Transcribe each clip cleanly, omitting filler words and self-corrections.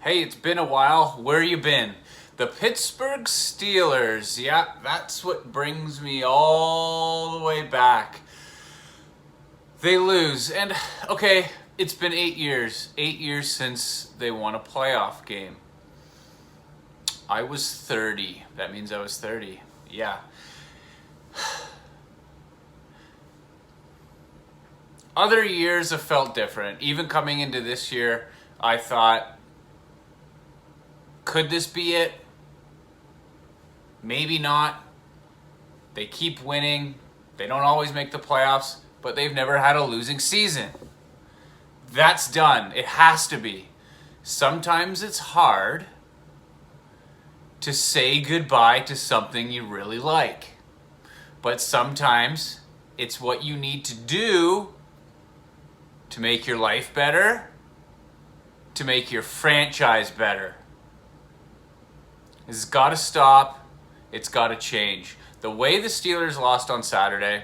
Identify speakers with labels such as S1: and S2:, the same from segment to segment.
S1: Hey, it's been a while. Where you been? The Pittsburgh Steelers. Yeah, that's what brings me all the way back. They lose. And, okay, it's been 8 years. 8 years since they won a playoff game. I was 30. That means I was 30. Yeah. Other years have felt different. Even coming into this year, I thought, could this be it? Maybe not. They keep winning. They don't always make the playoffs, but they've never had a losing season. That's done. It has to be. Sometimes it's hard to say goodbye to something you really like. But sometimes it's what you need to do to make your life better, to make your franchise better. This has got to stop. It's got to change. The way the Steelers lost on Saturday,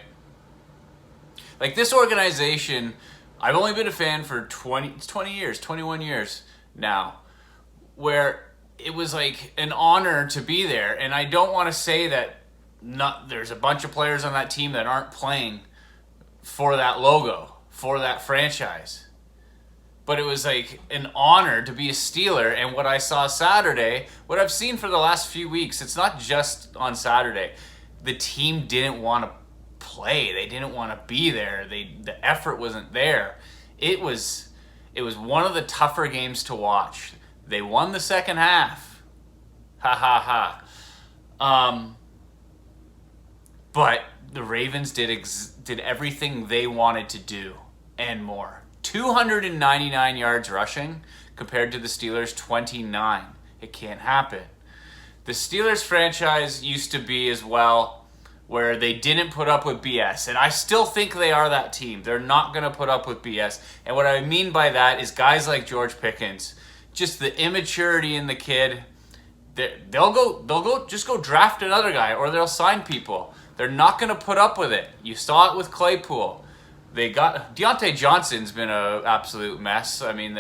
S1: like this organization, I've only been a fan for 20 years, 21 years now, where it was like an honor to be there. And I don't want to say that there's a bunch of players on that team that aren't playing for that logo, for that franchise. But it was like an honor to be a Steeler. And what I saw Saturday, what I've seen for the last few weeks, it's not just on Saturday. The team didn't want to play. They didn't want to be there. The effort wasn't there. It was one of the tougher games to watch. They won the second half. Ha ha ha. But the Ravens did everything they wanted to do and more. 299 yards rushing compared to the Steelers' 29. It can't happen. The Steelers franchise used to be as well where they didn't put up with BS. And I still think they are that team. They're not going to put up with BS. And what I mean by that is guys like George Pickens, just the immaturity in the kid. They'll go draft another guy or they'll sign people. They're not going to put up with it. You saw it with Claypool. They got Deontay Johnson's been an absolute mess. I mean,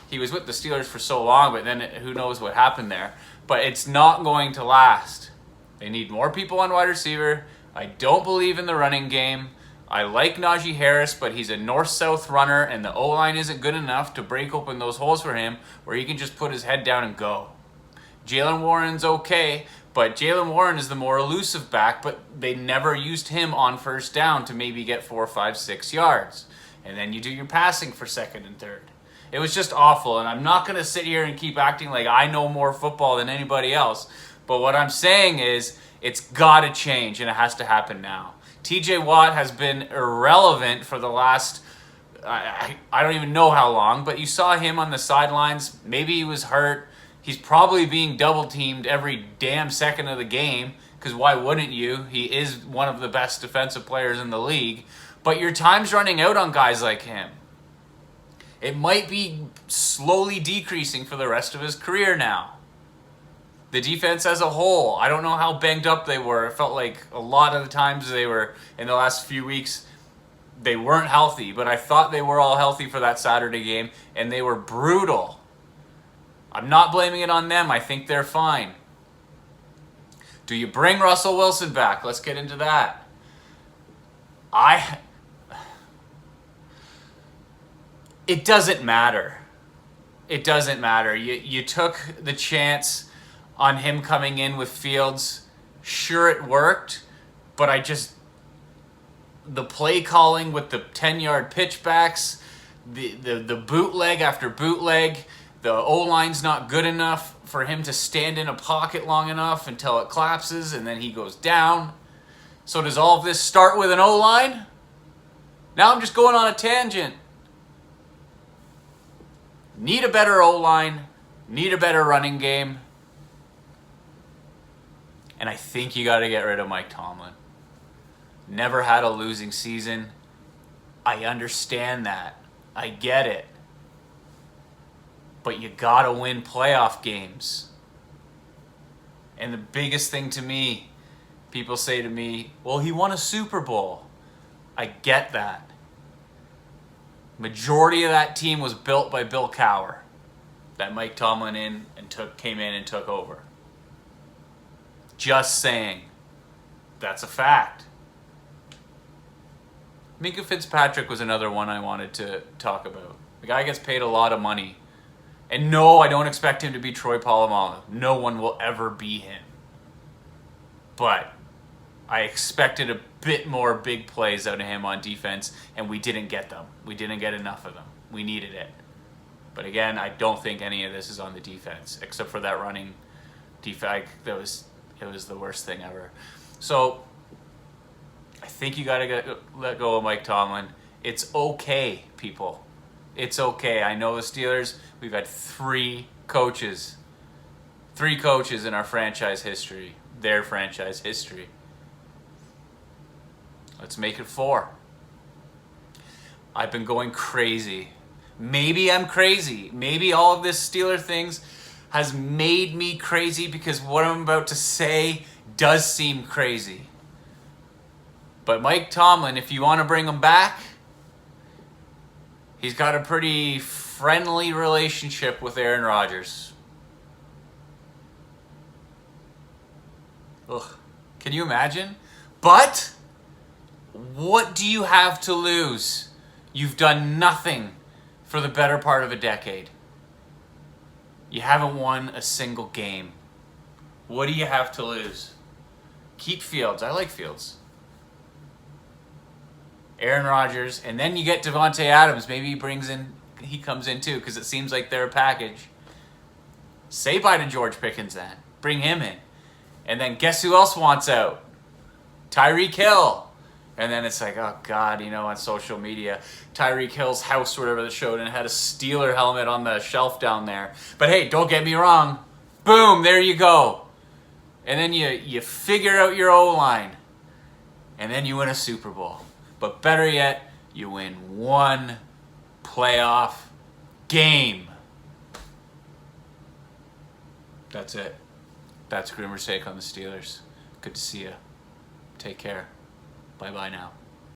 S1: he was with the Steelers for so long, but then who knows what happened there. But it's not going to last. They need more people on wide receiver. I don't believe in the running game. I like Najee Harris, but he's a north-south runner, and the O-line isn't good enough to break open those holes for him where he can just put his head down and go. Jaylen Warren's okay, but Jaylen Warren is the more elusive back, but they never used him on first down to maybe get 4, 5, 6 yards. And then you do your passing for second and third. It was just awful, and I'm not going to sit here and keep acting like I know more football than anybody else. But what I'm saying is it's got to change, and it has to happen now. TJ Watt has been irrelevant for the last, I don't even know how long, but you saw him on the sidelines. Maybe he was hurt. He's probably being double-teamed every damn second of the game, because why wouldn't you? He is one of the best defensive players in the league. But your time's running out on guys like him. It might be slowly decreasing for the rest of his career now. The defense as a whole, I don't know how banged up they were. It felt like a lot of the times they were, in the last few weeks, they weren't healthy. But I thought they were all healthy for that Saturday game, and they were brutal. I'm not blaming it on them. I think they're fine. Do you bring Russell Wilson back? Let's get into that. It doesn't matter. It doesn't matter. You took the chance on him coming in with Fields. Sure, it worked, but the play calling with the 10-yard pitchbacks, the bootleg after bootleg, the O-line's not good enough for him to stand in a pocket long enough until it collapses and then he goes down. So does all of this start with an O-line? Now I'm just going on a tangent. Need a better O-line. Need a better running game. And I think you got to get rid of Mike Tomlin. Never had a losing season. I understand that. I get it. But you gotta win playoff games. And the biggest thing to me, people say to me, well, he won a Super Bowl. I get that. Majority of that team was built by Bill Cowher. that Mike Tomlin came in and took over. Just saying. That's a fact. Minka Fitzpatrick was another one I wanted to talk about. The guy gets paid a lot of money. And no, I don't expect him to be Troy Polamalu. No one will ever be him. But I expected a bit more big plays out of him on defense, and we didn't get them. We didn't get enough of them. We needed it. But again, I don't think any of this is on the defense, except for that running defense. It was the worst thing ever. So I think you got to let go of Mike Tomlin. It's okay, people. It's okay. I know the Steelers, we've had three coaches in our franchise history, their franchise history. Let's make it 4. I've been going crazy. Maybe I'm crazy. Maybe all of this Steeler things has made me crazy because what I'm about to say does seem crazy. But Mike Tomlin, if you want to bring him back, he's got a pretty friendly relationship with Aaron Rodgers. Ugh. Can you imagine? But what do you have to lose? You've done nothing for the better part of a decade. You haven't won a single game. What do you have to lose? Keep Fields. I like Fields. Aaron Rodgers, and then you get Devontae Adams. Maybe he comes in too, because it seems like they're a package. Say bye to George Pickens then. Bring him in. And then guess who else wants out? Tyreek Hill. And then it's like, oh God, on social media, Tyreek Hill's house or whatever they showed, and it had a Steeler helmet on the shelf down there. But hey, don't get me wrong. Boom, there you go. And then you figure out your O-line. And then you win a Super Bowl. But better yet, you win one playoff game. That's it. That's GroomersTake on the Steelers. Good to see you. Take care. Bye-bye now.